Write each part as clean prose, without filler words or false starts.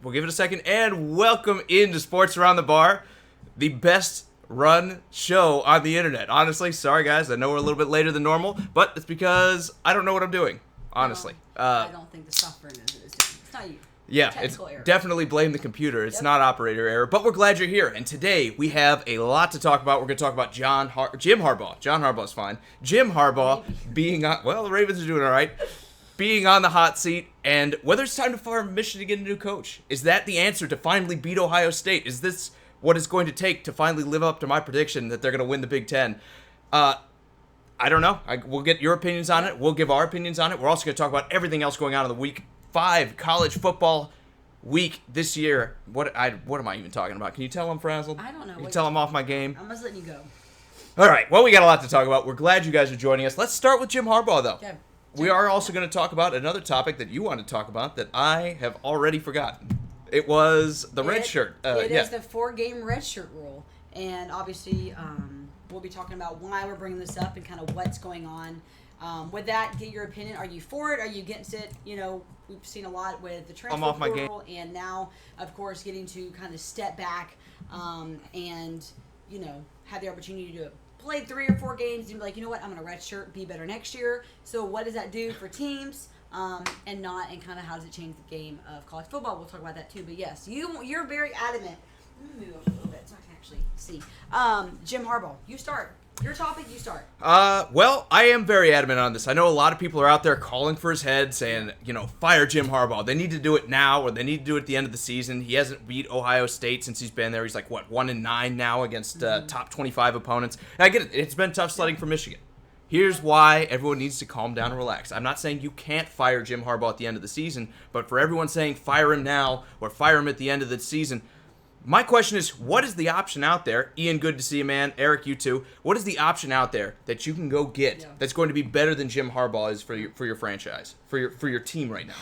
we'll give it a second, and welcome into Sports Around the Bar, the best run show on the internet. Honestly, sorry guys, I know we're a little bit later than normal, but it's because I don't know what I'm doing, honestly. I don't think the software knows what it's doing. It's not you. Yeah, it's definitely blame the computer. It's not operator error, but we're glad you're here. And today we have a lot to talk about. We're going to talk about Jim Harbaugh. John Harbaugh's fine. Jim Harbaugh being on, well, the Ravens are doing all right, being on the hot seat, and whether it's time to fire Michigan to get a new coach. Is that the answer to finally beat Ohio State? Is this what it's going to take to finally live up to my prediction that they're going to win the Big Ten? I don't know. We'll get your opinions on it. We'll give our opinions on it. We're also going to talk about everything else going on in the Week 5 college football week this year. What am I even talking about? Can you tell I'm frazzled? I don't know. Can you tell I'm off my game? I'm just letting you go. All right. Well, we got a lot to talk about. We're glad you guys are joining us. Let's start with Jim Harbaugh, though. Okay. We are also going to talk about another topic that you want to talk about that I have already forgotten. It was the red shirt. It is the 4-game red shirt rule. And obviously, we'll be talking about why we're bringing this up and kind of what's going on. With that, get your opinion. Are you for it? Are you against it? You know, we've seen a lot with the transfer portal, and now, of course, getting to kind of step back and, you know, have the opportunity to play 3 or 4 games and be like, you know what, I'm going to redshirt, be better next year. So what does that do for teams and kind of how does it change the game of college football? We'll talk about that too. But yes, you're very adamant. Let me move a little bit so I can actually see. Jim Harbaugh, you start. Your topic, you start. Well, I am very adamant on this. I know a lot of people are out there calling for his head, saying, you know, fire Jim Harbaugh. They need to do it now, or they need to do it at the end of the season. He hasn't beat Ohio State since he's been there. He's like, 1-9 now against top 25 opponents. And I get it. It's been tough sledding for Michigan. Here's why everyone needs to calm down and relax. I'm not saying you can't fire Jim Harbaugh at the end of the season, but for everyone saying fire him now or fire him at the end of the season, my question is, what is the option out there? Ian, good to see you, man. Eric, you too. What is the option out there that you can go get that's going to be better than Jim Harbaugh is for your franchise, for your team right now?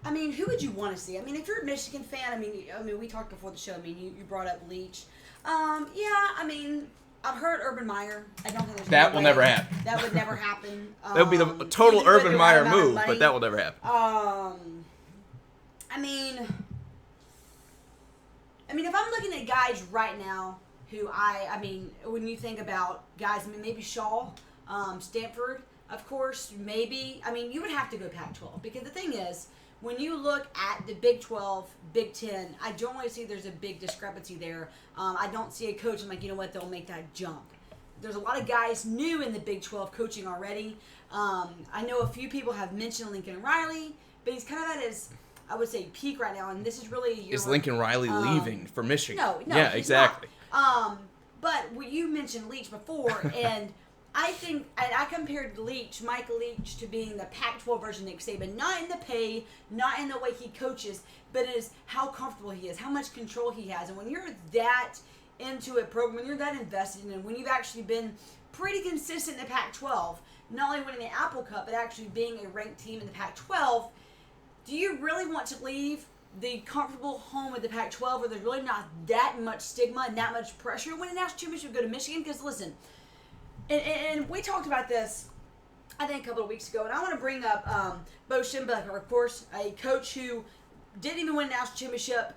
I mean, who would you want to see? I mean, if you're a Michigan fan, I mean, we talked before the show. I mean, you brought up Leach. I mean, I've heard Urban Meyer. I don't think there's that will never happen. That would never happen. That would be the total Urban Meyer move, but that will never happen. I mean, if I'm looking at guys right now who when you think about guys, I mean, maybe Shaw, Stanford, of course, maybe. I mean, you would have to go Pac-12 because the thing is, when you look at the Big 12, Big 10, I don't really see there's a big discrepancy there. I don't see a coach, I'm like, you know what, they'll make that jump. There's a lot of guys new in the Big 12 coaching already. I know a few people have mentioned Lincoln Riley, but he's kind of at his, I would say, peak right now, and this is really Is Lincoln Riley leaving for Michigan? No, yeah, exactly. But you mentioned Leach before, and I think I compared Michael Leach, to being the Pac-12 version of Nick Saban, not in the pay, not in the way he coaches, but it is how comfortable he is, how much control he has, and when you're that into a program, when you're that invested in it, when you've actually been pretty consistent in the Pac-12, not only winning the Apple Cup, but actually being a ranked team in the Pac-12. Do you really want to leave the comfortable home of the Pac-12 where there's really not that much stigma and that much pressure to win a national championship, go to Michigan? Because listen, and we talked about this, I think, a couple of weeks ago, and I want to bring up Bo Schembechler, of course, a coach who didn't even win a national championship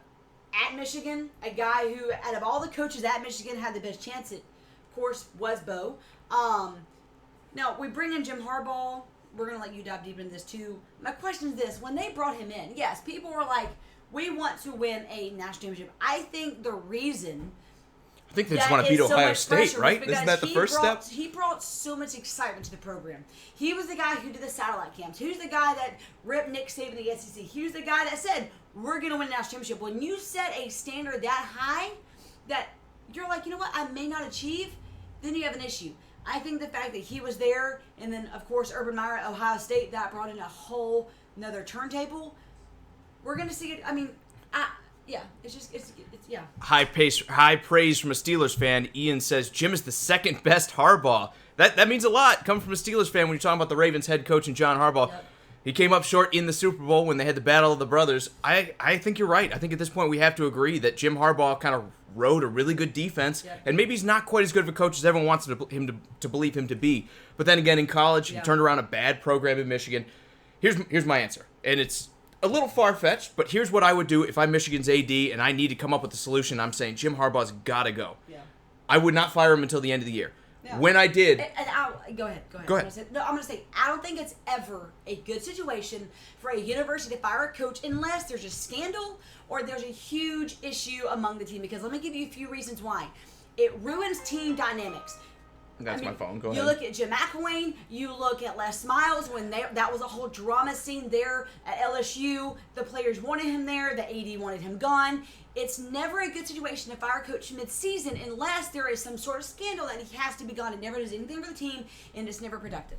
at Michigan, a guy who, out of all the coaches at Michigan, had the best chance at, of course, was Bo. Now, we bring in Jim Harbaugh. We're going to let you dive deep into this too. My question is this. When they brought him in, yes, people were like, we want to win a national championship. I think the reason... I think they just want to beat Ohio State, right? Isn't that the first step? He brought so much excitement to the program. He was the guy who did the satellite camps. He was the guy that ripped Nick Saban to the SEC. He was the guy that said, we're going to win a national championship. When you set a standard that high that you're like, you know what, I may not achieve, then you have an issue. I think the fact that he was there, and then, of course, Urban Meyer at Ohio State, that brought in a whole another turntable. We're going to see it. I mean, yeah, it's yeah. High praise from a Steelers fan. Ian says, Jim is the second best Harbaugh. That means a lot, coming from a Steelers fan when you're talking about the Ravens head coach and John Harbaugh. Yep. He came up short in the Super Bowl when they had the Battle of the Brothers. I think you're right. I think at this point we have to agree that Jim Harbaugh kind of rode a really good defense, and maybe he's not quite as good of a coach as everyone wants him to believe him to be. But then again, in college, he turned around a bad program in Michigan. Here's my answer, and a little far-fetched, but here's what I would do if I'm Michigan's AD and I need to come up with a solution. I'm saying Jim Harbaugh's got to go. Yeah. I would not fire him until the end of the year. Yeah. When I did... Go ahead. Go ahead. I'm going to say, I don't think it's ever a good situation for a university to fire a coach unless there's a scandal or there's a huge issue among the team. Because let me give you a few reasons why. It ruins team dynamics. That's my phone. Go ahead. You look at Jim McElwain. You look at Les Miles when that was a whole drama scene there at LSU. The players wanted him there. The AD wanted him gone. It's never a good situation to fire a coach mid-season unless there is some sort of scandal that he has to be gone. It never does anything for the team, and it's never productive.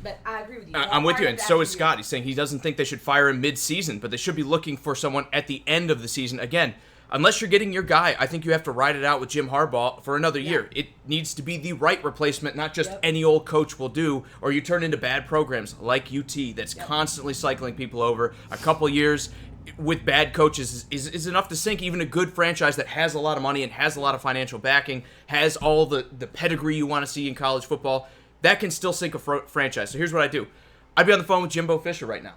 But I agree with you. I'm with you, and so is Scott. He's saying he doesn't think they should fire him mid-season, but they should be looking for someone at the end of the season. Again, unless you're getting your guy, I think you have to ride it out with Jim Harbaugh for another year. It needs to be the right replacement, not just any old coach will do, or you turn into bad programs like UT that's constantly cycling people over. A couple years with bad coaches is enough to sink even a good franchise that has a lot of money and has a lot of financial backing, has all the pedigree you want to see in college football. That can still sink a franchise. So here's what I do. I'd be on the phone with Jimbo Fisher right now.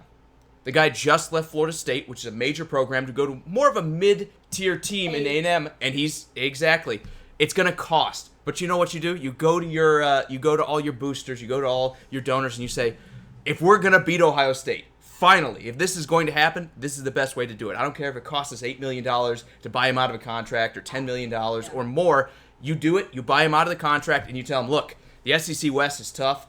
The guy just left Florida State, which is a major program, to go to more of a mid-tier team in A&M, and it's going to cost. But you know what you do? You go to all your boosters, you go to all your donors, and you say, if we're going to beat Ohio State, finally, if this is going to happen, this is the best way to do it. I don't care if it costs us $8 million to buy him out of a contract or $10 million or more. You do it, you buy him out of the contract, and you tell him, look, the SEC West is tough.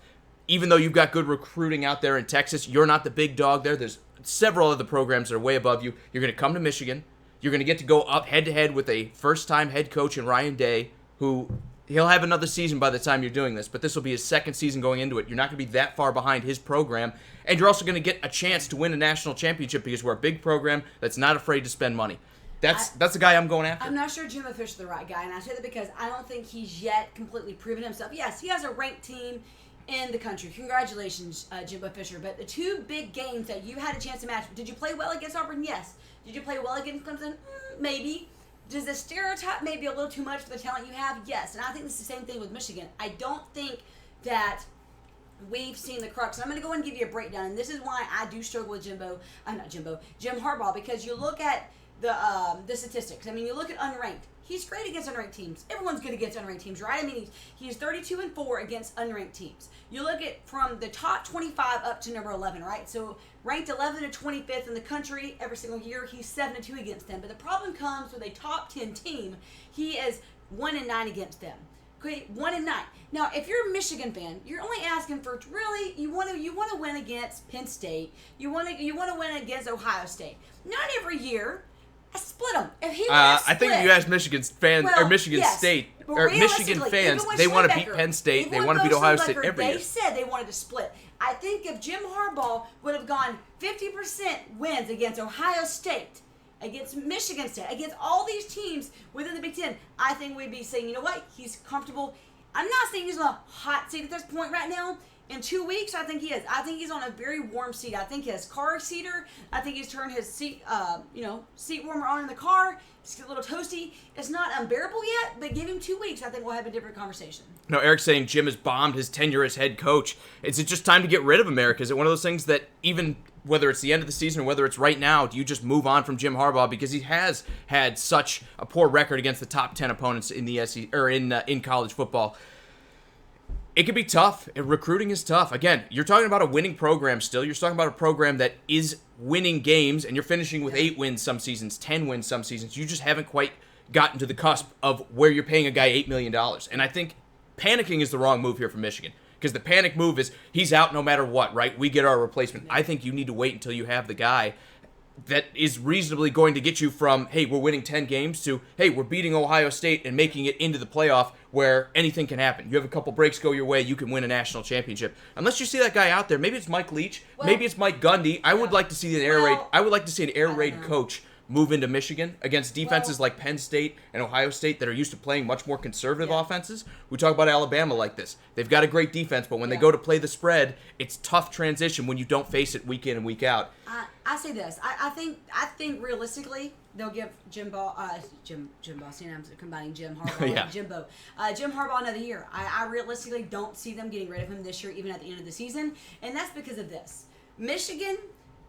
Even though you've got good recruiting out there in Texas, you're not the big dog there. There's several other programs that are way above you. You're going to come to Michigan. You're going to get to go up head-to-head with a first-time head coach in Ryan Day, who he'll have another season by the time you're doing this, but this will be his second season going into it. You're not going to be that far behind his program, and you're also going to get a chance to win a national championship because we're a big program that's not afraid to spend money. That's the guy I'm going after. I'm not sure Jimbo Fisher's the right guy, and I say that because I don't think he's yet completely proven himself. Yes, he has a ranked team in the country. Congratulations, Jimbo Fisher. But the two big games that you had a chance to match, did you play well against Auburn? Yes. Did you play well against Clemson? Maybe. Does the stereotype maybe a little too much for the talent you have? Yes. And I think it's the same thing with Michigan. I don't think that we've seen the crux. And I'm going to go and give you a breakdown. And this is why I do struggle with Jim Harbaugh, because you look at the statistics. I mean, you look at unranked. He's great against unranked teams. Everyone's good against unranked teams, right? I mean, he's 32-4 against unranked teams. You look at from the top 25 up to number 11, right? So ranked 11 to 25th in the country every single year. He's 7-2 against them. But the problem comes with a top 10 team. He is 1-9 against them. Okay, 1-9. Now, if you're a Michigan fan, you're only asking for really you want to win against Penn State. You want to win against Ohio State. Not every year. I split them. If he I think if you ask Michigan fans or Michigan State or Michigan fans, they want to beat Penn State. They want to beat Ohio State every year. They said they wanted to split. I think if Jim Harbaugh would have gone 50% wins against Ohio State, against Michigan State, against all these teams within the Big Ten, I think we'd be saying, you know what, he's comfortable. I'm not saying he's on a hot seat at this point right now. In 2 weeks, I think he is. I think he's on a very warm seat. I think his car seater. I think he's turned his seat warmer on in the car. It's a little toasty. It's not unbearable yet, but give him 2 weeks. I think we'll have a different conversation. No, Eric's saying Jim has bombed his tenure as head coach. Is it just time to get rid of him, Eric? Is it one of those things that even whether it's the end of the season or whether it's right now, do you just move on from Jim Harbaugh because he has had such a poor record against the top 10 opponents in the SEC or in college football? It can be tough. Recruiting is tough. Again, you're talking about a winning program still. You're talking about a program that is winning games, and you're finishing with 8 wins some seasons, 10 wins some seasons. You just haven't quite gotten to the cusp of where you're paying a guy $8 million. And I think panicking is the wrong move here for Michigan, because the panic move is he's out no matter what, right? We get our replacement. I think you need to wait until you have the guy that is reasonably going to get you from, hey, we're winning 10 games to, hey, we're beating Ohio State and making it into the playoff where anything can happen. You have a couple breaks go your way, you can win a national championship. Unless you see that guy out there, maybe it's Mike Leach, maybe it's Mike Gundy. I would like to see an air raid coach move into Michigan against defenses like Penn State and Ohio State that are used to playing much more conservative offenses. We talk about Alabama like this. They've got a great defense, but when they go to play the spread, it's tough transition when you don't face it week in and week out. I say this. I think realistically they'll give Jim Harbaugh. See, I'm combining Jim Harbaugh and Jimbo. Jim Harbaugh another year. I realistically don't see them getting rid of him this year, even at the end of the season, and that's because of this. Michigan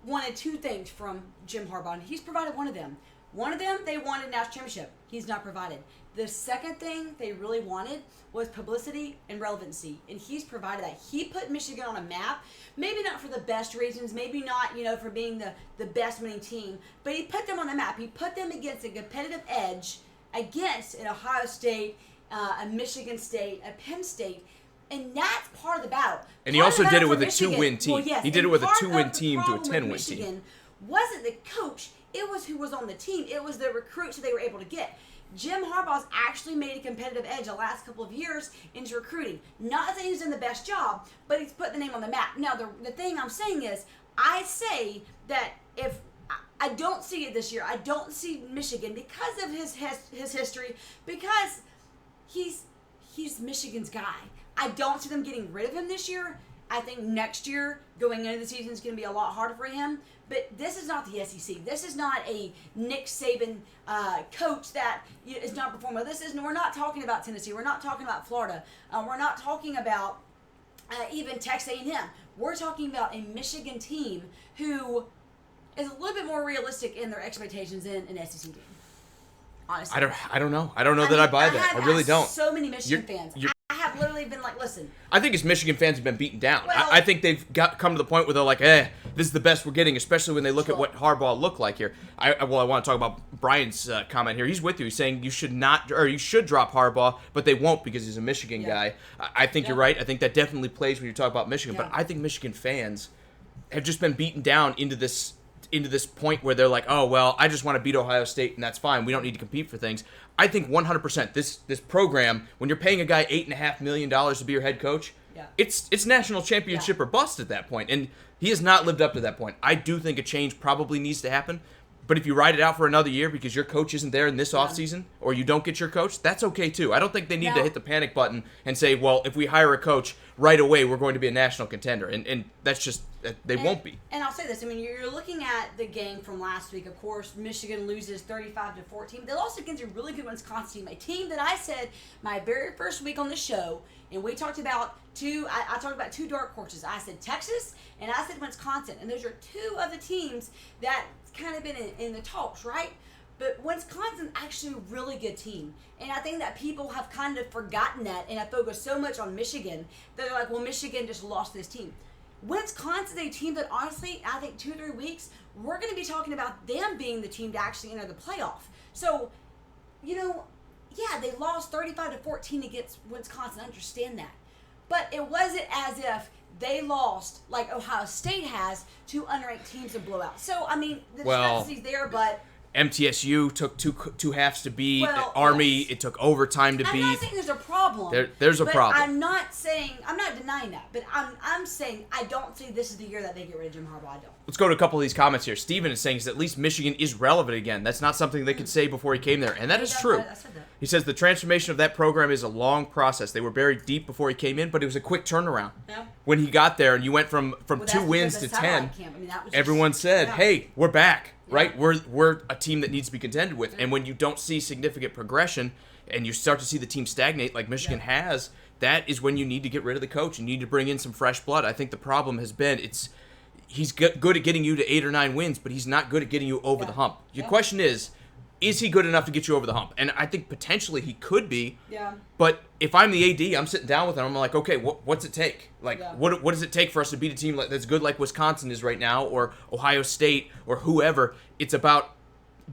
wanted two things from Jim Harbaugh, and he's provided one of them. One of them, they wanted national championship. He's not provided. The second thing they really wanted was publicity and relevancy, and he's provided that. He put Michigan on a map, maybe not for the best reasons, maybe not, for being the best winning team, but he put them on the map. He put them against a competitive edge against an Ohio State, a Michigan State, a Penn State, and that's part of the battle. And he also did it with a Michigan, 2-win team. well, yes, he did it with a 2-win team to a 10-win Michigan team. Wasn't the coach, it was who was on the team. It was the recruits that they were able to get. Jim Harbaugh's actually made a competitive edge the last couple of years into recruiting. Not that he's done the best job, but he's put the name on the map. Now, the thing I'm saying is, I say that if I don't see it this year, I don't see Michigan because of his history, because he's Michigan's guy. I don't see them getting rid of him this year. I think next year, going into the season, is going to be a lot harder for him. But this is not the SEC. This is not a Nick Saban coach that is not performing. We're not talking about Tennessee. We're not talking about Florida. We're not talking about even Texas A&M. We're talking about a Michigan team who is a little bit more realistic in their expectations than an SEC team. Honestly, I don't know. I don't know that I buy that. I really don't. So many Michigan fans. I have literally been like, listen. I think his Michigan fans have been beaten down. Well, I think they've come to the point where they're like, this is the best we're getting, especially when they look at what Harbaugh looked like here. I want to talk about Brian's comment here. He's with you. He's saying you should drop Harbaugh, but they won't because he's a Michigan guy. I think you're right. I think that definitely plays when you talk about Michigan. But I think Michigan fans have just been beaten down into this point where they're like, oh, well, I just want to beat Ohio State, and that's fine. We don't need to compete for things. I think 100% this program, when you're paying a guy $8.5 million to be your head coach, it's national championship or bust at that point. And he has not lived up to that point. I do think a change probably needs to happen. But if you ride it out for another year because your coach isn't there in this offseason, or you don't get your coach, that's okay too. I don't think they need to hit the panic button and say, well, if we hire a coach right away, we're going to be a national contender. And that's just, they won't be. And I'll say this. I mean, you're looking at the game from last week. Of course, Michigan loses 35-14. They lost against a really good Wisconsin team, a team that I said my very first week on the show, and we talked about I talked about two dark horses. I said Texas, and I said Wisconsin. And those are two of the teams that kind of been in the talks, right? But Wisconsin's actually a really good team. And I think that people have kind of forgotten that and have focused so much on Michigan that they're like, well, Michigan just lost this team. Wisconsin's a team that honestly, I think 2-3 weeks, we're going to be talking about them being the team to actually enter the playoff. So, they lost 35-14 against Wisconsin. I understand that. But it wasn't as if they lost, like Ohio State has, to unranked teams in blowout. So, I mean, the discrepancy's there, but MTSU took two halves to beat. Army, it took overtime to beat. I'm not saying there's a problem. There's a problem. I'm not denying that. But I'm saying I don't see this is the year that they get rid of Jim Harbaugh. I don't. Let's go to a couple of these comments here. Steven is saying at least Michigan is relevant again. That's not something they could say before he came there. And that is true. I said that. He says the transformation of that program is a long process. They were buried deep before he came in, but it was a quick turnaround. Yeah. When he got there and you went from 2 wins to 10, everyone said, hey, we're back. Right? We're a team that needs to be contended with. And when you don't see significant progression and you start to see the team stagnate like Michigan has, that is when you need to get rid of the coach and you need to bring in some fresh blood. I think the problem has been he's good at getting you to 8 or 9 wins, but he's not good at getting you over the hump. Your question is he good enough to get you over the hump? And I think potentially he could be. Yeah. But if I'm the AD, I'm sitting down with him. I'm like, okay, what's it take? Like, what does it take for us to beat a team that's good like Wisconsin is right now, or Ohio State, or whoever? It's about,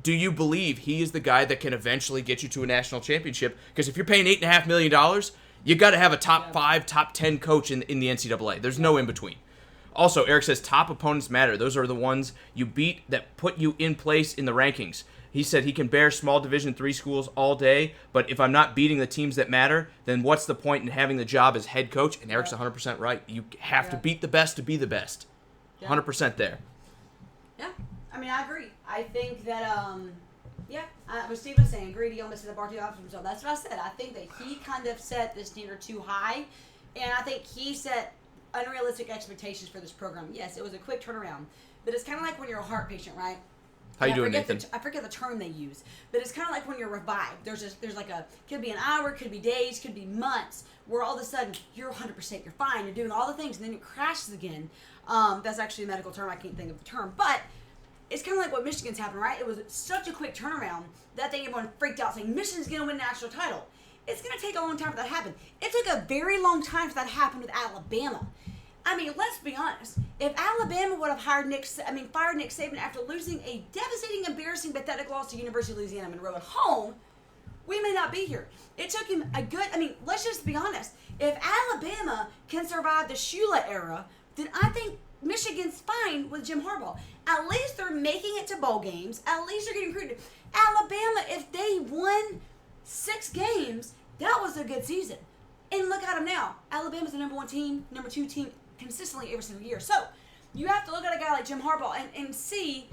do you believe he is the guy that can eventually get you to a national championship? Because if you're paying $8.5 million, you got to have a top 5, top 10 coach in the NCAA. There's no in between. Also, Eric says top opponents matter. Those are the ones you beat that put you in place in the rankings. He said he can bear small Division III schools all day, but if I'm not beating the teams that matter, then what's the point in having the job as head coach? And Eric's 100% right. You have to beat the best to be the best. 100% there. Yeah. I mean, I agree. I think that, what Steve was saying, greedy almost to the bar too often himself. That's what I said. I think that he kind of set the standard too high, and I think he set unrealistic expectations for this program. Yes, it was a quick turnaround, but it's kind of like when you're a heart patient, right? How you doing, Nathan? I forget the term they use, but it's kind of like when you're revived. There's could be an hour, could be days, could be months, where all of a sudden you're 100%, you're fine, you're doing all the things, and then it crashes again. That's actually a medical term. I can't think of the term. But it's kind of like what Michigan's happened, right? It was such a quick turnaround that everyone freaked out saying Michigan's going to win a national title. It's going to take a long time for that to happen. It took a very long time for that to happen with Alabama. I mean, let's be honest. If Alabama would have fired Nick Saban after losing a devastating, embarrassing, pathetic loss to University of Louisiana Monroe at home, we may not be here. It took him let's just be honest. If Alabama can survive the Shula era, then I think Michigan's fine with Jim Harbaugh. At least they're making it to bowl games. At least they're getting recruited. Alabama, if they won 6 games, that was a good season. And look at them now. Alabama's the number 1 team, number 2 team consistently every single year. So you have to look at a guy like Jim Harbaugh and see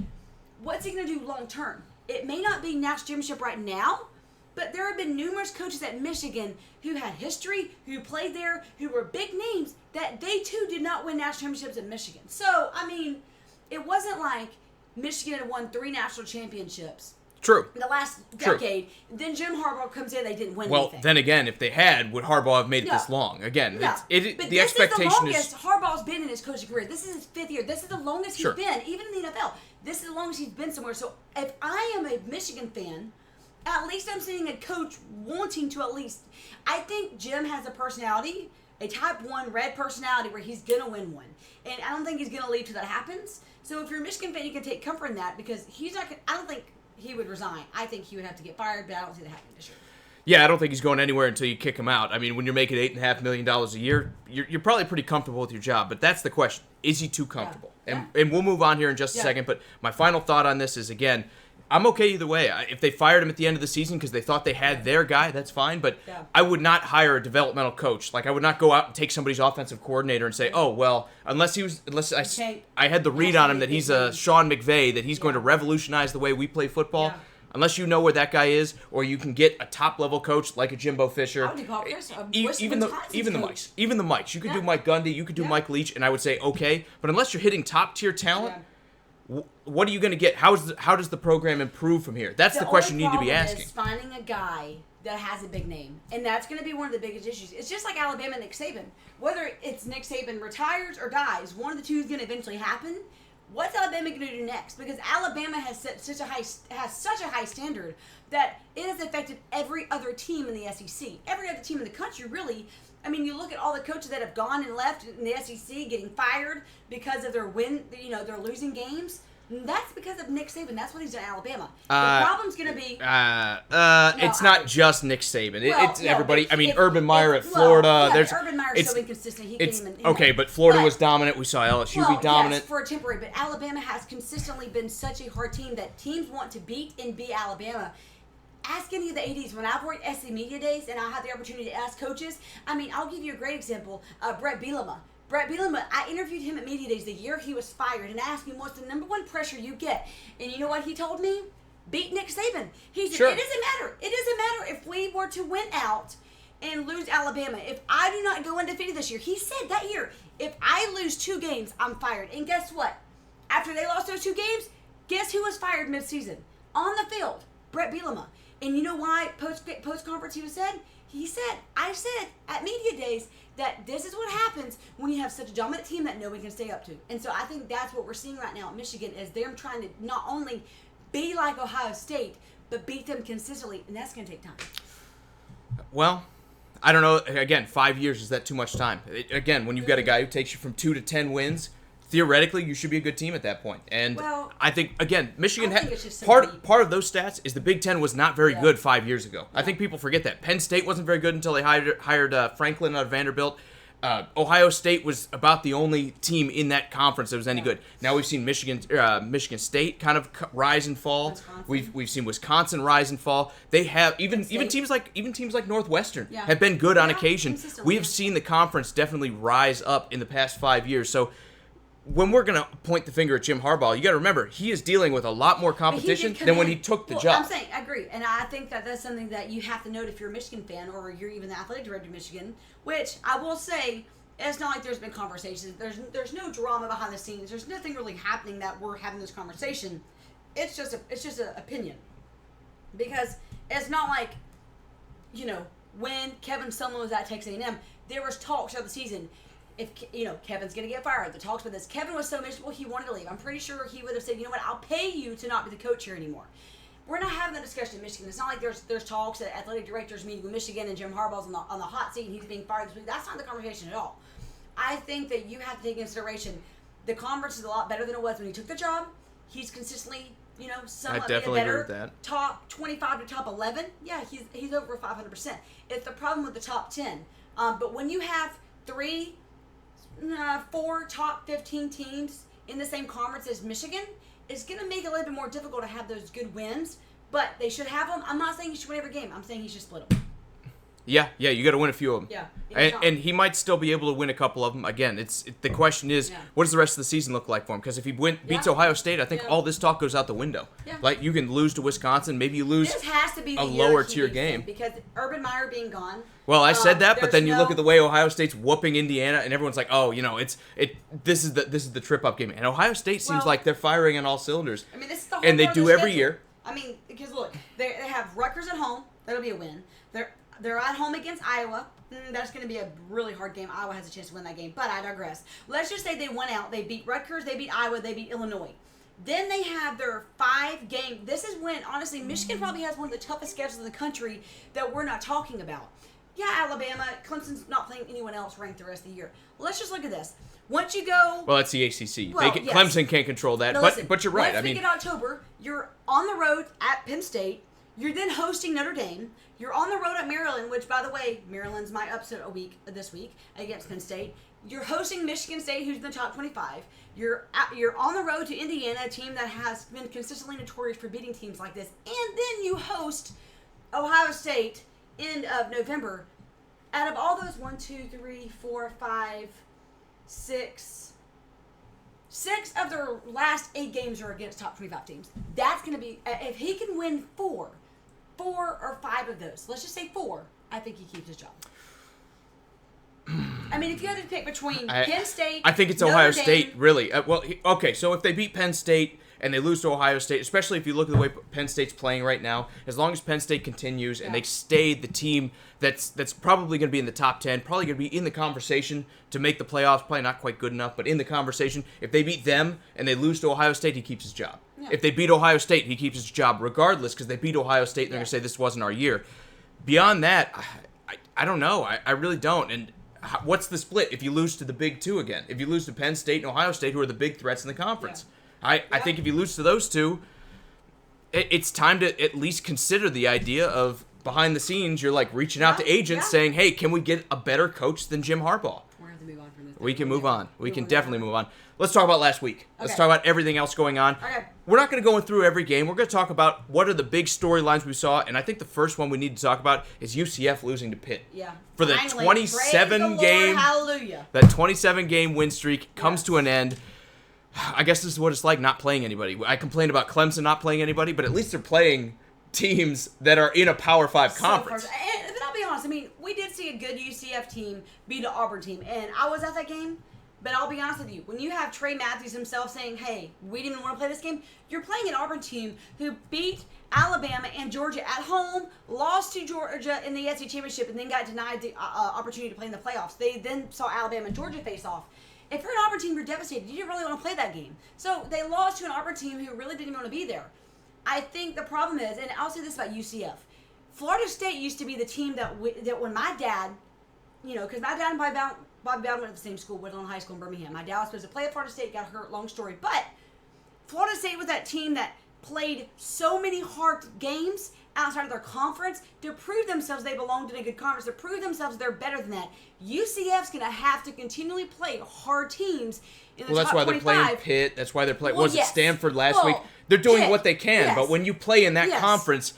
what's he going to do long term. It may not be national championship right now, but there have been numerous coaches at Michigan who had history, who played there, who were big names, that they too did not win national championships at Michigan. So, I mean, it wasn't like Michigan had won 3 national championships. True. In the last decade. Then Jim Harbaugh comes in, they didn't win anything. Well, then again, if they had, would Harbaugh have made it this long? Again, but the expectation is the longest Harbaugh's been in his coaching career. This is his 5th year. This is the longest he's been, even in the NFL. This is the longest he's been somewhere. So if I am a Michigan fan, at least I'm seeing a coach wanting to at least. I think Jim has a personality, a type 1 red personality where he's going to win one. And I don't think he's going to leave till that happens. So if you're a Michigan fan, you can take comfort in that because he's not going to, I don't think he would resign. I think he would have to get fired, but I don't see that happening this year. Yeah, I don't think he's going anywhere until you kick him out. I mean, when you're making $8.5 million a year, you're probably pretty comfortable with your job. But that's the question. Is he too comfortable? Yeah. And we'll move on here in just a second. But my final thought on this is, again, I'm okay either way. If they fired him at the end of the season because they thought they had their guy, that's fine. But I would not hire a developmental coach. Like, I would not go out and take somebody's offensive coordinator and say, oh, well, unless I had the read on him that he's a Sean McVay, that he's going to revolutionize the way we play football. Yeah. Unless you know where that guy is, or you can get a top-level coach like a Jimbo Fisher. Even the Mikes. You could do Mike Gundy. You could do Mike Leach, and I would say, okay. But unless you're hitting top-tier talent, what are you going to get? How does the program improve from here? That's the question you need to be asking. Is finding a guy that has a big name, and that's going to be one of the biggest issues. It's just like Alabama and Nick Saban. Whether it's Nick Saban retires or dies, one of the two is going to eventually happen. What's Alabama going to do next? Because Alabama has set such a high standard that it has affected every other team in the SEC, every other team in the country, really. I mean, you look at all the coaches that have gone and left in the SEC, getting fired because of their they're losing games. That's because of Nick Saban. That's what he's done at Alabama. The problem's going to be... it's not just Nick Saban. It's everybody. I mean, Urban Meyer at Florida. Urban Meyer's so inconsistent. He can't even... Okay, but Florida was dominant. We saw LSU be dominant. Yes, for a temporary. But Alabama has consistently been such a hard team that teams want to beat and be Alabama. Ask any of the ADs. When I've worked SC Media Days and I had the opportunity to ask coaches, I mean, I'll give you a great example. Brett Bielema. I interviewed him at Media Days the year he was fired and asked him what's the number 1 pressure you get. And you know what he told me? Beat Nick Saban. He said, It doesn't matter. It doesn't matter if we were to win out and lose Alabama. If I do not go undefeated this year, he said that year, if I lose 2 games, I'm fired. And guess what? At they lost those 2 games, guess who was fired midseason? On the field, Brett Bielema. And you know why post-conference I said at Media Days that this is what happens when you have such a dominant team that nobody can stay up to. And so I think that's what we're seeing right now at Michigan is them trying to not only be like Ohio State, but beat them consistently, and that's going to take time. Well, I don't know. Again, 5 years, is that too much time? Again, when you've got a guy who takes you from 2 to 10 wins, theoretically, you should be a good team at that point. And I think, again, Michigan had part of those stats is the Big Ten was not very good 5 years ago. I think people forget that. Penn State wasn't very good until they hired Franklin out of Vanderbilt. Ohio State was about the only team in that conference that was any good. Now we've seen Michigan State kind of rise and fall. We've seen Wisconsin rise and fall. They have even teams like Northwestern have been good on occasion. We have seen the conference definitely rise up in the past 5 years. So when we're going to point the finger at Jim Harbaugh, you got to remember, he is dealing with a lot more competition than when he took the job. I'm saying, I agree. And I think that that's something that you have to note if you're a Michigan fan or you're even the athletic director of Michigan, which I will say, it's not like there's been conversations. There's no drama behind the scenes. There's nothing really happening that we're having this conversation. It's just an opinion. Because it's not like, when Kevin Sumlin was at Texas A&M, there was talks of the season. if Kevin's going to get fired. The talks about this. Kevin was so miserable he wanted to leave. I'm pretty sure he would have said, you know what, I'll pay you to not be the coach here anymore. We're not having that discussion in Michigan. It's not like there's talks that athletic directors meeting with Michigan and Jim Harbaugh's on the hot seat and he's being fired this week. That's not the conversation at all. I think that you have to take into consideration the conference is a lot better than it was when he took the job. He's consistently, somewhat being a better top 25 to top 11. Yeah, he's over 500%. It's the problem with the top 10. But when you have 4 top 15 teams in the same conference as Michigan, it's going to make it a little bit more difficult to have those good wins. But they should have them. I'm not saying he should win every game. I'm saying he should split them. Yeah, you got to win a few of them. Yeah. And he might still be able to win a couple of them. Again, the question is, what does the rest of the season look like for him? Because if he beats Ohio State, I think all this talk goes out the window. Yeah. Like, you can lose to Wisconsin, maybe you lose this has to be a lower tier game. Because Urban Meyer being gone. Well, I said that, but then you look at the way Ohio State's whooping Indiana, and everyone's like, "Oh, this is the trip up game." And Ohio State seems like they're firing on all cylinders. I mean, this is the whole and they do every year. I mean, because look, they have Rutgers at home. That'll be a win. They're at home against Iowa. That's going to be a really hard game. Iowa has a chance to win that game, but I digress. Let's just say they went out. They beat Rutgers. They beat Iowa. They beat Illinois. Then they have their 5-game. This is when, honestly, Michigan probably has one of the toughest schedules in the country that we're not talking about. Yeah, Alabama, Clemson's not playing anyone else ranked the rest of the year. Let's just look at this. Once you go... Well, that's the ACC. Well, Clemson can't control that, but you're right. Once we get October, you're on the road at Penn State. You're then hosting Notre Dame. You're on the road at Maryland, which, by the way, Maryland's my upset this week against Penn State. You're hosting Michigan State, who's in the top 25. You're on the road to Indiana, a team that has been consistently notorious for beating teams like this. And then you host Ohio State end of November. Out of all those 1, 2, 3, 4, 5, 6 of their last 8 games are against top 25 teams. That's going to be, if he can win 4 or 5 of those, let's just say 4, I think he keeps his job. I mean, if you had to pick between Penn State, I think it's Notre Ohio Dame, State, really. So if they beat Penn State and they lose to Ohio State, especially if you look at the way Penn State's playing right now, as long as Penn State continues and they stay the team that's probably going to be in the top 10, probably going to be in the conversation to make the playoffs, probably not quite good enough, but in the conversation, if they beat them and they lose to Ohio State, he keeps his job. Yeah. If they beat Ohio State, he keeps his job regardless because they beat Ohio State and they're going to say this wasn't our year. Beyond that, I don't know. I really don't. And what's the split if you lose to the Big Two again? If you lose to Penn State and Ohio State, who are the big threats in the conference? Yeah. I think if you lose to those two, it's time to at least consider the idea of behind the scenes, you're like reaching out to agents saying, hey, can we get a better coach than Jim Harbaugh? We're going to have to move on from this. We can move on. We can definitely move on. Let's talk about last week. Let's talk about everything else going on. Okay. We're not going to go through every game. We're going to talk about what are the big storylines we saw, and I think the first one we need to talk about is UCF losing to Pitt. Yeah. For the 27 game, hallelujah. That 27 game win streak comes to an end. I guess this is what it's like not playing anybody. I complained about Clemson not playing anybody, but at least they're playing teams that are in a Power 5 conference. But I'll be honest, I mean, we did see a good UCF team beat an Auburn team, and I was at that game, but I'll be honest with you, when you have Trey Matthews himself saying, hey, we didn't want to play this game, you're playing an Auburn team who beat Alabama and Georgia at home, lost to Georgia in the SEC Championship, and then got denied the opportunity to play in the playoffs. They then saw Alabama and Georgia face off. If you're an Auburn team, you're devastated. You didn't really want to play that game. So they lost to an Auburn team who really didn't want to be there. I think the problem is, and I'll say this about UCF, Florida State used to be the team that when my dad, because my dad and Bobby Bowden went to the same school, Woodlawn High School in Birmingham. My dad was supposed to play at Florida State, got hurt, long story. But Florida State was that team that played so many hard games outside of their conference to prove themselves they belonged in a good conference, to prove themselves they're better than that. UCF's going to have to continually play hard teams in the top 25. Well, that's why they're playing Pitt. That's why they're playing. Was it Stanford last week? They're doing Pitt, what they can, but when you play in that conference,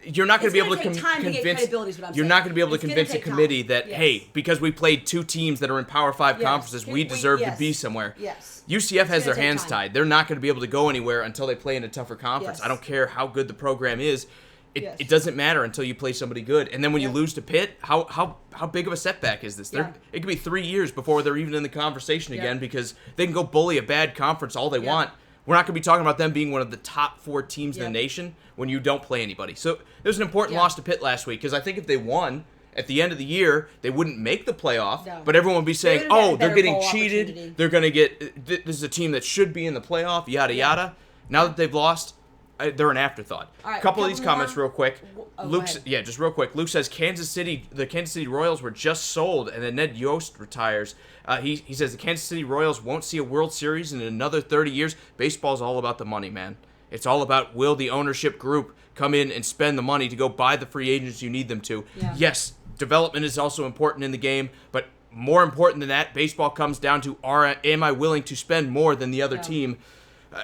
you're not going to be able to convince. You're not going to be able to convince a committee that hey, because we played 2 teams that are in Power 5 conferences, we deserve to be somewhere. Yes. UCF has their hands tied. They're not going to be able to go anywhere until they play in a tougher conference. Yes. I don't care how good the program is. It doesn't matter until you play somebody good. And then when you lose to Pitt, how big of a setback is this? It could be 3 years before they're even in the conversation again because they can go bully a bad conference all they want. We're not going to be talking about them being one of the top 4 teams in the nation when you don't play anybody. So it was an important loss to Pitt last week because I think if they won At the end of the year, they wouldn't make the playoff, No. but everyone would be saying, They would've got a they're better getting bowl cheated. opportunity. They're going to get, this is a team that should be in the playoff, yada, yada. Now that they've lost, they're an afterthought. All right, a couple of these more. comments real quick. Oh, Luke's, go ahead. yeah, just real quick. Luke says the Kansas City Royals were just sold, and then Ned Yost retires. He says the Kansas City Royals won't see a World Series in another 30 years. Baseball's all about the money, man. It's all about, will the ownership group come in and spend the money to go buy the free agents you need them to? Yeah. Yes, development is also important in the game, but more important than that, baseball comes down to, am I willing to spend more than the other team?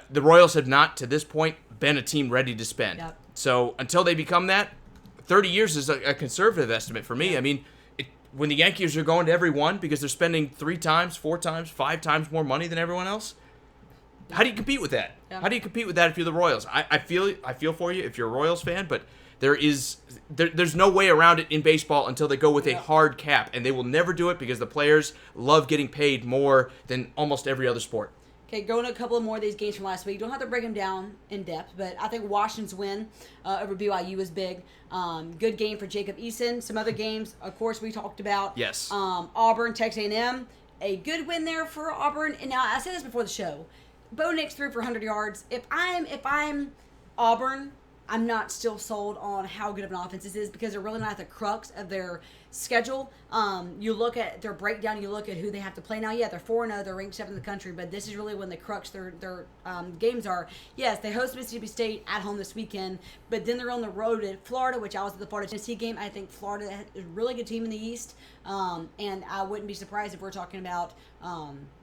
The Royals have not, to this point, been a team ready to spend. Yep. So until they become that, 30 years is a conservative estimate for me. I mean, when the Yankees are going to every one because they're spending 3 times, 4 times, 5 times more money than everyone else, how do you compete with that? Yeah. How do you compete with that if you're the Royals? I feel for you if you're a Royals fan, but there's no way around it in baseball until they go with a hard cap, and they will never do it because the players love getting paid more than almost every other sport. Okay, going to a couple of more of these games from last week. Don't have to break them down in depth, but I think Washington's win over BYU was big. Good game for Jacob Eason. Some other games, of course, we talked about. Yes. Auburn, Texas A&M. A good win there for Auburn. And now, I said this before the show. Bo Nix threw for 100 yards. If I'm Auburn, I'm not still sold on how good of an offense this is because they're really not at the crux of their schedule. You look at their breakdown, you look at who they have to play now. Yeah, they're 4-0, they're ranked 7th in the country, but this is really when the crux their games are. Yes, they host Mississippi State at home this weekend, but then they're on the road at Florida, which I was at the Florida-Tennessee game. I think Florida is a really good team in the East, and I wouldn't be surprised if we're talking about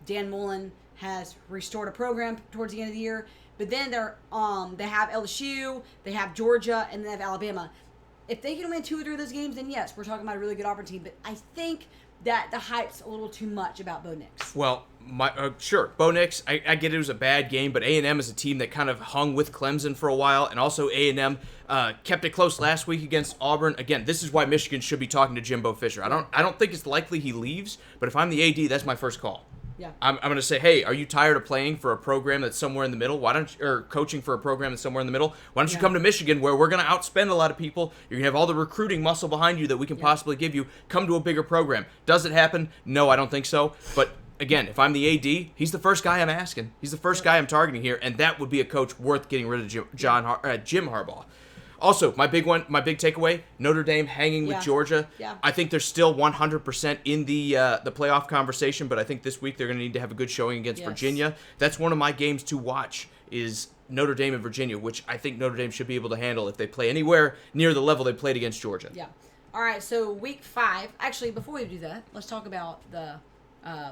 Dan Mullen has restored a program towards the end of the year. But then they have LSU, they have Georgia, and then they have Alabama. If they can win 2 or 3 of those games, then yes, we're talking about a really good opportunity. But I think that the hype's a little too much about Bo Nix. Well, sure, Bo Nix, I get it was a bad game, but A&M is a team that kind of hung with Clemson for a while, and also A&M kept it close last week against Auburn. Again, this is why Michigan should be talking to Jimbo Fisher. I don't think it's likely he leaves, but if I'm the AD, that's my first call. Yeah. I'm going to say, hey, are you tired of playing for a program that's somewhere in the middle? Or coaching for a program that's somewhere in the middle? Why don't you come to Michigan where we're going to outspend a lot of people? You're going to have all the recruiting muscle behind you that we can possibly give you. Come to a bigger program. Does it happen? No, I don't think so. But again, if I'm the AD, he's the first guy I'm asking. He's the first guy I'm targeting here, and that would be a coach worth getting rid of Jim Harbaugh. Also, my big takeaway, Notre Dame hanging with Georgia. Yeah. I think they're still 100% in the playoff conversation, but I think this week they're going to need to have a good showing against Virginia. That's one of my games to watch is Notre Dame and Virginia, which I think Notre Dame should be able to handle if they play anywhere near the level they played against Georgia. Yeah. All right, so week 5. Actually, before we do that, let's talk about the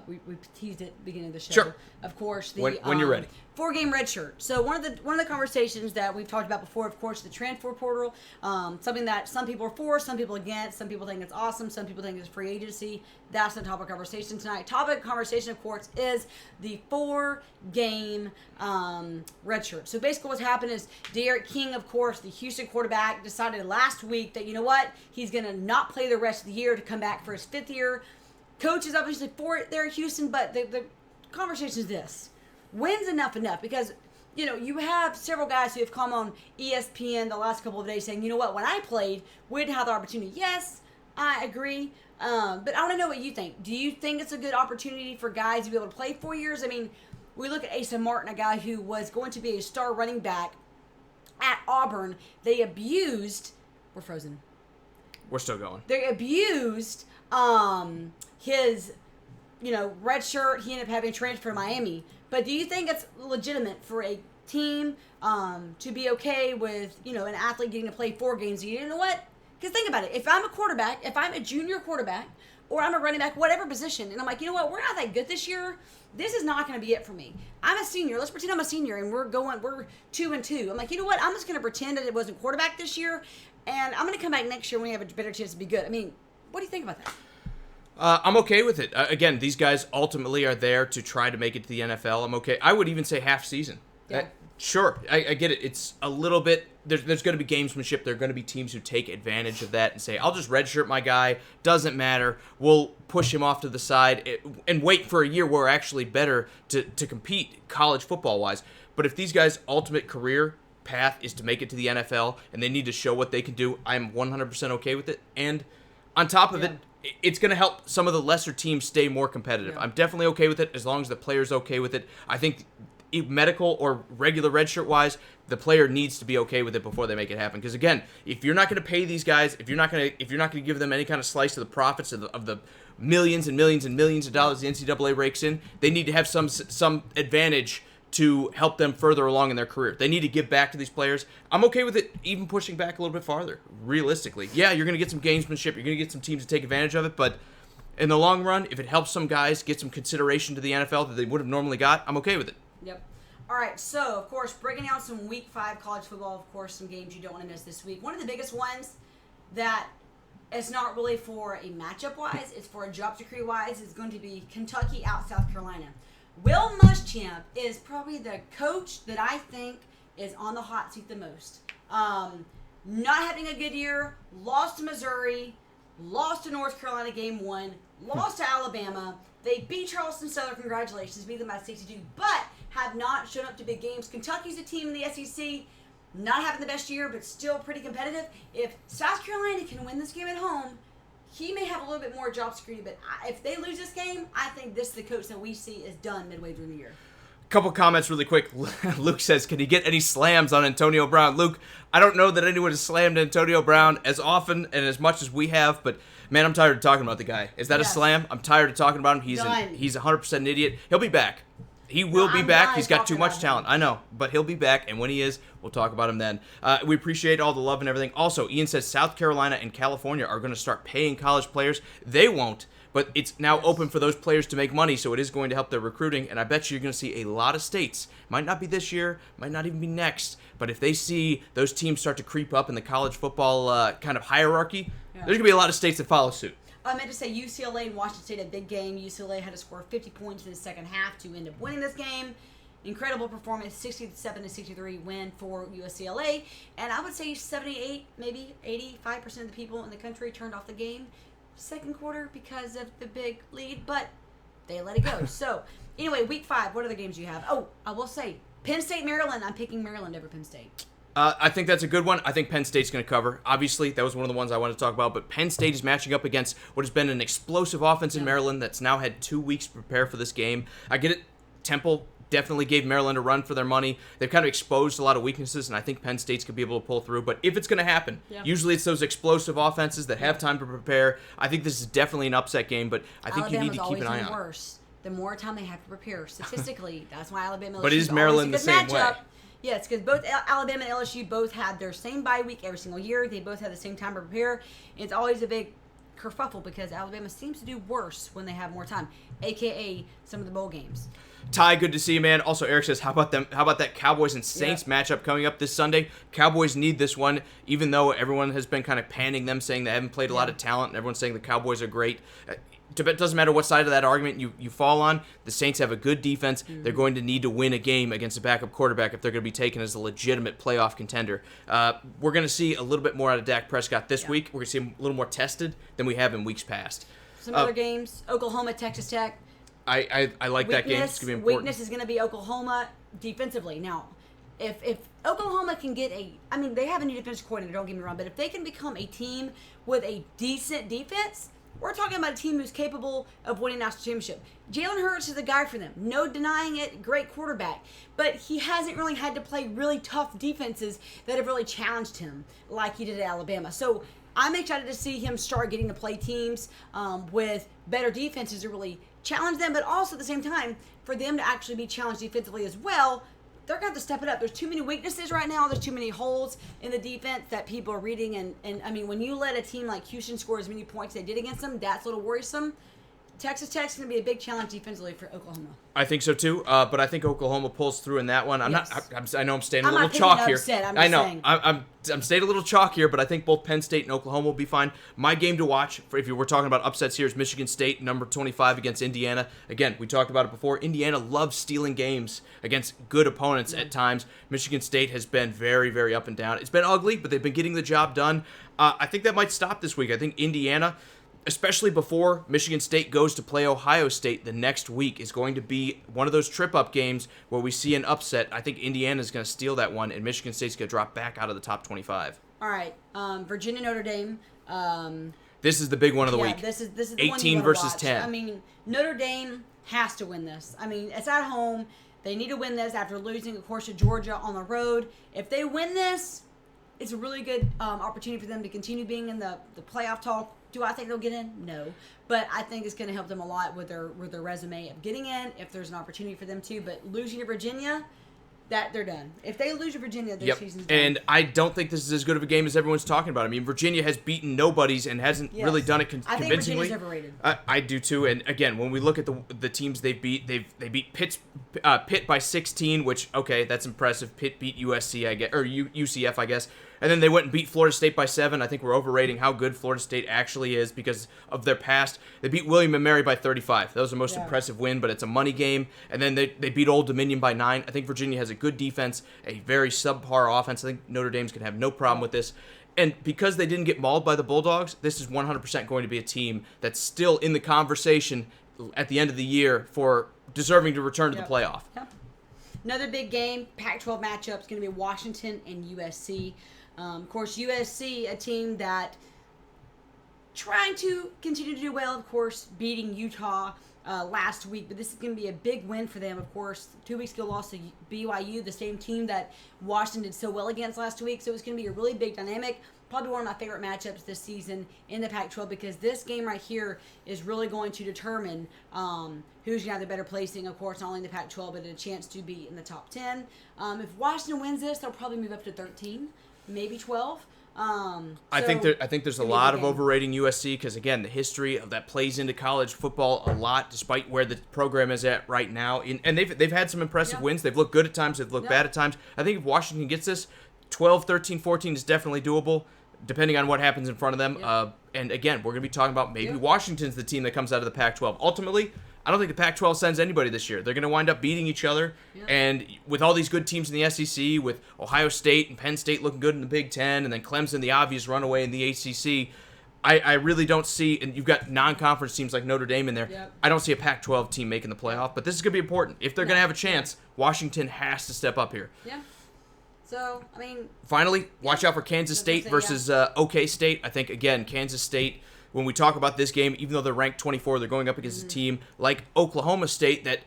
we teased it at the beginning of the show. Sure. Of course, the when you're ready. 4-game red shirt. So one of the conversations that we've talked about before, of course, the transfer portal, something that some people are for, some people against, some people think it's awesome, some people think it's free agency. That's the topic of conversation tonight. Topic of conversation, of course, is the 4-game red shirt. So basically what's happened is Derek King, of course, the Houston quarterback, decided last week that, you know what, he's going to not play the rest of the year to come back for his 5th year. Coach is obviously for it there at Houston, but the conversation is this. When's enough? Because, you know, you have several guys who have come on ESPN the last couple of days saying, you know what, when I played, we didn't have the opportunity. Yes, I agree, but I want to know what you think. Do you think it's a good opportunity for guys to be able to play 4 years? I mean, we look at Asa Martin, a guy who was going to be a star running back at Auburn. They abused... We're frozen. We're still going. They abused... his, red shirt. He ended up having to transfer to Miami. But do you think it's legitimate for a team to be okay with, an athlete getting to play 4 games a year? You know what? Because think about it. If I'm a quarterback, if I'm a junior quarterback, or I'm a running back, whatever position, and I'm like, you know what? We're not that good this year. This is not going to be it for me. I'm a senior. Let's pretend I'm a senior, and we're 2-2. I'm like, you know what? I'm just going to pretend that it wasn't quarterback this year, and I'm going to come back next year when we have a better chance to be good. I mean, what do you think about that? I'm okay with it. Again, these guys ultimately are there to try to make it to the NFL. I'm okay. I would even say half season. Yeah. Sure, I get it. It's a little bit, there's going to be gamesmanship. There are going to be teams who take advantage of that and say, I'll just redshirt my guy. Doesn't matter. We'll push him off to the side and wait for a year where we're actually better to compete college football-wise. But if these guys' ultimate career path is to make it to the NFL and they need to show what they can do, I'm 100% okay with it. And On top of it, it's going to help some of the lesser teams stay more competitive. Yeah. I'm definitely okay with it as long as the player's okay with it. I think medical or regular redshirt wise, the player needs to be okay with it before they make it happen. Because again, if you're not going to pay these guys, if you're not going to give them any kind of slice of the profits of the millions and millions and millions of dollars the NCAA rakes in, they need to have some advantage to help them further along in their career. They need to give back to these players. I'm okay with it even pushing back a little bit farther, realistically. Yeah, you're going to get some gamesmanship. You're going to get some teams to take advantage of it. But in the long run, if it helps some guys get some consideration to the NFL that they would have normally got, I'm okay with it. Yep. All right, so, of course, breaking down some Week 5 college football, of course, some games you don't want to miss this week. One of the biggest ones that it's not really for a matchup-wise, it's for a job security-wise, is going to be Kentucky out South Carolina. Will Muschamp is probably the coach that I think is on the hot seat the most. Not having a good year, lost to Missouri, lost to North Carolina game 1, lost to Alabama. They beat Charleston Southern, congratulations, beat them by 62, but have not shown up to big games. Kentucky's a team in the SEC, not having the best year, but still pretty competitive. If South Carolina can win this game at home, he may have a little bit more job security, but if they lose this game, I think this is the coach that we see is done midway through the year. Couple comments really quick. Luke says, can he get any slams on Antonio Brown? Luke, I don't know that anyone has slammed Antonio Brown as often and as much as we have, but man, I'm tired of talking about the guy. Is that a slam? I'm tired of talking about him. He's 100% an idiot. He'll be back. He will be back. He's got too much talent. I know, but he'll be back, and when he is, we'll talk about him then. We appreciate all the love and everything. Also, Ian says South Carolina and California are going to start paying college players. They won't, but it's now open for those players to make money, so it is going to help their recruiting, and I bet you're going to see a lot of states. Might not be this year, might not even be next, but if they see those teams start to creep up in the college football kind of hierarchy, there's going to be a lot of states that follow suit. I meant to say UCLA and Washington State, a big game. UCLA had to score 50 points in the second half to end up winning this game. Incredible performance, 67-63 win for UCLA. And I would say 78, maybe 85% of the people in the country turned off the game second quarter because of the big lead, but they let it go. So, anyway, Week 5, what other games do you have? Oh, I will say, Penn State, Maryland. I'm picking Maryland over Penn State. I think that's a good one. I think Penn State's going to cover. Obviously, that was one of the ones I wanted to talk about, but Penn State is matching up against what has been an explosive offense in Maryland that's now had 2 weeks to prepare for this game. I get it. Temple definitely gave Maryland a run for their money. They've kind of exposed a lot of weaknesses, and I think Penn State's going to be able to pull through. But if it's going to happen, usually it's those explosive offenses that have time to prepare. I think this is definitely an upset game, but I think you need to keep an eye on it. Worse the more time they have to prepare. Statistically, that's why Alabama LSU but is Maryland the same way? Yes, because both Alabama and LSU both had their same bye week every single year. They both have the same time to prepare. It's always a big kerfuffle because Alabama seems to do worse when they have more time, a.k.a. some of the bowl games. Ty, good to see you, man. Also, Eric says, how about that Cowboys and Saints matchup coming up this Sunday? Cowboys need this one, even though everyone has been kind of panning them, saying they haven't played a lot of talent, and everyone's saying the Cowboys are great. It doesn't matter what side of that argument you fall on. The Saints have a good defense. Mm-hmm. They're going to need to win a game against a backup quarterback if they're going to be taken as a legitimate playoff contender. We're going to see a little bit more out of Dak Prescott this week. We're going to see him a little more tested than we have in weeks past. Some other games, Oklahoma, Texas Tech. I like that game. It's going to be important. Weakness is going to be Oklahoma defensively. Now, if Oklahoma can get they have a new defensive coordinator, don't get me wrong, but if they can become a team with a decent defense, we're talking about a team who's capable of winning a national championship. Jalen Hurts is the guy for them. No denying it. Great quarterback. But he hasn't really had to play really tough defenses that have really challenged him like he did at Alabama. So I'm excited to see him start getting to play teams with better defenses to really challenge them, but also at the same time for them to actually be challenged defensively as well. They're going to have to step it up. There's too many weaknesses right now. There's too many holes in the defense that people are reading. And I mean, when you let a team like Houston score as many points they did against them, that's a little worrisome. Texas Tech's going to be a big challenge defensively for Oklahoma. I think so too, but I think Oklahoma pulls through in that one. I know I'm staying a little not chalk here. Upset, I know. I'm staying a little chalk here, but I think both Penn State and Oklahoma will be fine. My game to watch, if you were talking about upsets here, is Michigan State, number 25 against Indiana. Again, we talked about it before. Indiana loves stealing games against good opponents at times. Michigan State has been very, very up and down. It's been ugly, but they've been getting the job done. I think that might stop this week. I think Indiana, especially before Michigan State goes to play Ohio State the next week, is going to be one of those trip-up games where we see an upset. I think Indiana's going to steal that one, and Michigan State's going to drop back out of the top 25. All right. Virginia, Notre Dame. This is the big one of the yeah, week. This is the 18 one you wanna versus watch. 10. I mean, Notre Dame has to win this. I mean, it's at home. They need to win this after losing, of course, to Georgia on the road. If they win this, it's a really good opportunity for them to continue being in the playoff talk. Do I think they'll get in? No. But I think it's going to help them a lot with their resume of getting in, if there's an opportunity for them to. But losing to Virginia, that they're done. If they lose to Virginia, their season's done. And I don't think this is as good of a game as everyone's talking about. I mean, Virginia has beaten nobodies and hasn't really done it convincingly. I think Virginia's overrated. I do too. And again, when we look at the teams they beat, they beat Pitt by 16, which that's impressive. Pitt beat USC, I guess, or UCF, I guess. And then they went and beat Florida State by 7. I think we're overrating how good Florida State actually is because of their past. They beat William & Mary by 35. That was the most impressive win, but it's a money game. And then they beat Old Dominion by 9. I think Virginia has a good defense, a very subpar offense. I think Notre Dame's going to have no problem with this. And because they didn't get mauled by the Bulldogs, this is 100% going to be a team that's still in the conversation at the end of the year for deserving to return to the playoff. Yep. Another big game, Pac-12 matchup, is going to be Washington and USC. Of course, USC, a team that trying to continue to do well, of course, beating Utah last week. But this is going to be a big win for them, of course. 2 weeks ago, lost to BYU, the same team that Washington did so well against last week. So it's going to be a really big dynamic. Probably one of my favorite matchups this season in the Pac-12 because this game right here is really going to determine who's going to have the better placing, of course, not only in the Pac-12, but a chance to be in the top 10. If Washington wins this, they'll probably move up to 13. Maybe 12. I think there's a lot of overrating USC because again the history of that plays into college football a lot, despite where the program is at right now. And they've had some impressive wins. They've looked good at times. They've looked bad at times. I think if Washington gets this, 12, 13, 14 is definitely doable, depending on what happens in front of them. And again, we're going to be talking about maybe Washington's the team that comes out of the Pac-12. Ultimately, I don't think the Pac-12 sends anybody this year. They're going to wind up beating each other. Yeah. And with all these good teams in the SEC, with Ohio State and Penn State looking good in the Big Ten, and then Clemson, the obvious runaway in the ACC, I really don't see, and you've got non-conference teams like Notre Dame in there, I don't see a Pac-12 team making the playoff. But this is going to be important. If they're going to have a chance, Washington has to step up here. Yeah. So, I mean... Finally, watch out for Kansas State versus OK State. I think, again, Kansas State... When we talk about this game, even though they're ranked 24, they're going up against a team like Oklahoma State that,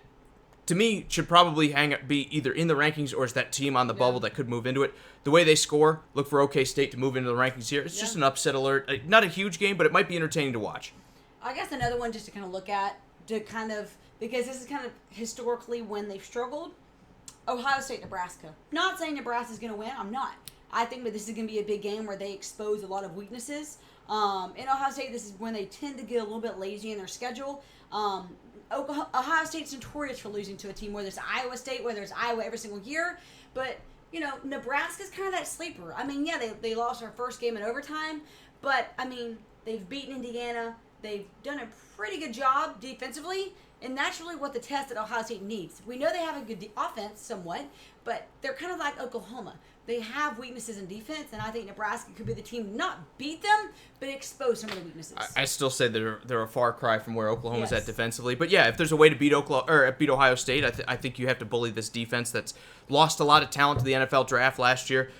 to me, should probably be either in the rankings or is that team on the bubble that could move into it. The way they score, look for OK State to move into the rankings here. It's just an upset alert. Not a huge game, but it might be entertaining to watch. I guess another one just to kind of look at, because this is kind of historically when they've struggled, Ohio State, Nebraska. Not saying Nebraska's going to win. I'm not. I think that this is going to be a big game where they expose a lot of weaknesses. In Ohio State, this is when they tend to get a little bit lazy in their schedule. Ohio State's notorious for losing to a team, whether it's Iowa State, whether it's Iowa every single year. But, Nebraska's kind of that sleeper. I mean, they lost their first game in overtime, but, I mean, they've beaten Indiana. They've done a pretty good job defensively, and that's really what the test that Ohio State needs. We know they have a good offense somewhat, but they're kind of like Oklahoma. They have weaknesses in defense, and I think Nebraska could be the team to not beat them, but expose some of the weaknesses. I still say they're a far cry from where Oklahoma's at defensively. But yeah, if there's a way to beat Ohio State, I think you have to bully this defense that's lost a lot of talent to the NFL draft last year.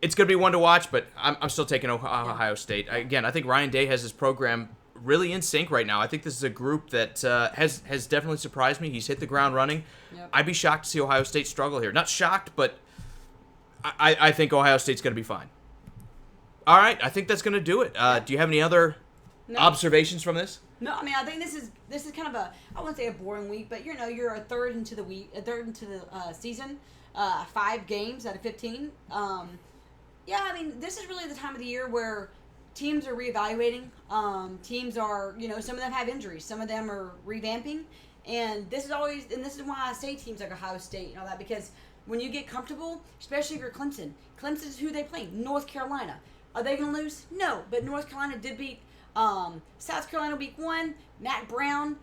It's going to be one to watch, but I'm still taking Ohio State. Again, I think Ryan Day has his program really in sync right now. I think this is a group that has definitely surprised me. He's hit the ground running. Yep. I'd be shocked to see Ohio State struggle here. Not shocked, but I think Ohio State's going to be fine. All right, I think that's going to do it. Do you have any other observations from this? No, I mean I think this is kind of I wouldn't say a boring week, but you're a third into the season, 5 games out of 15. I mean this is really the time of the year where teams are reevaluating. Teams are some of them have injuries, some of them are revamping, and this is why I say teams like Ohio State and all that, because when you get comfortable, especially if you're Clemson is who they play. North Carolina. Are they going to lose? No, but North Carolina did beat South Carolina week 1. Matt Brown,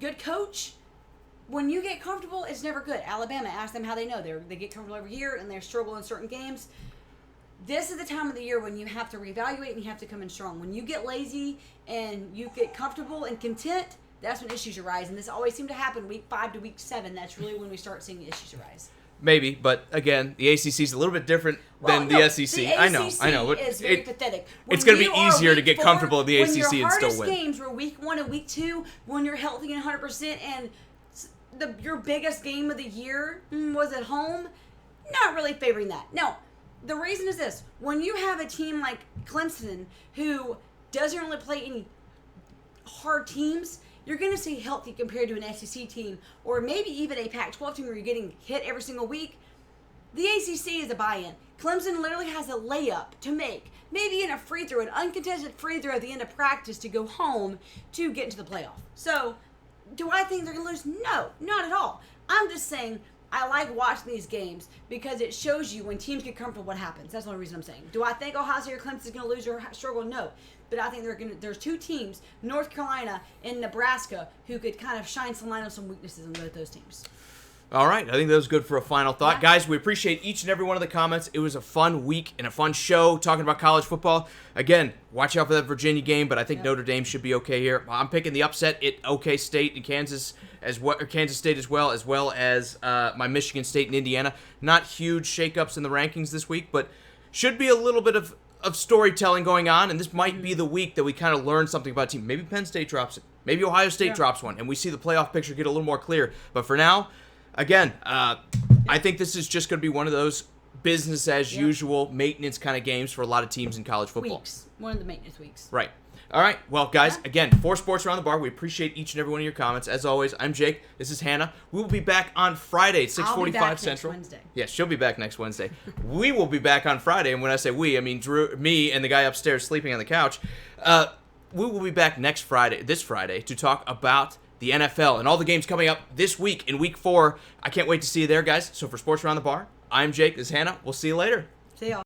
good coach. When you get comfortable, it's never good. Alabama, ask them how they know. They get comfortable every year, and they struggle in certain games. This is the time of the year when you have to reevaluate and you have to come in strong. When you get lazy and you get comfortable and content, that's when issues arise. And this always seemed to happen week 5 to week 7. That's really when we start seeing issues arise. Maybe, but again, the ACC is a little bit different than the SEC. The I know. It's very pathetic. It's going to be easier to get comfortable in the ACC and still win. When your hardest games were week 1 and week 2, when you're healthy and 100%, and your biggest game of the year was at home, not really favoring that. No, the reason is this. When you have a team like Clemson who doesn't really play any hard teams, you're going to see healthy compared to an SEC team or maybe even a Pac-12 team where you're getting hit every single week. The ACC is a buy-in. Clemson literally has a layup to make, maybe in a free throw, an uncontested free throw at the end of practice to go home to get into the playoff. So, do I think they're going to lose? No, not at all. I'm just saying I like watching these games because it shows you when teams get comfortable what happens. That's the only reason I'm saying. Do I think Ohio State or Clemson is going to lose or struggle? No. But I think there's 2 teams, North Carolina and Nebraska, who could kind of shine some light on some weaknesses in both those teams. All right. I think that was good for a final thought. Yeah. Guys, we appreciate each and every one of the comments. It was a fun week and a fun show talking about college football. Again, watch out for that Virginia game, but I think Notre Dame should be okay here. I'm picking the upset at OK State and Kansas State as well as my Michigan State and Indiana. Not huge shakeups in the rankings this week, but should be a little bit of storytelling going on, and this might be the week that we kind of learn something about a team. Maybe Penn State drops it. Maybe Ohio State drops one, and we see the playoff picture get a little more clear. But for now, again, I think this is just going to be one of those business-as-usual maintenance kind of games for a lot of teams in college football. One of the maintenance weeks. Right. All right. Well, guys, again, for Sports Around the Bar, we appreciate each and every one of your comments. As always, I'm Jake. This is Hannah. We will be back on Friday at 6:45 Central. Next Wednesday. Yes, she'll be back next Wednesday. We will be back on Friday, and when I say we, I mean Drew, me, and the guy upstairs sleeping on the couch. We will be back this Friday, to talk about the NFL and all the games coming up this week in Week 4. I can't wait to see you there, guys. So for Sports Around the Bar, I'm Jake. This is Hannah. We'll see you later. See y'all.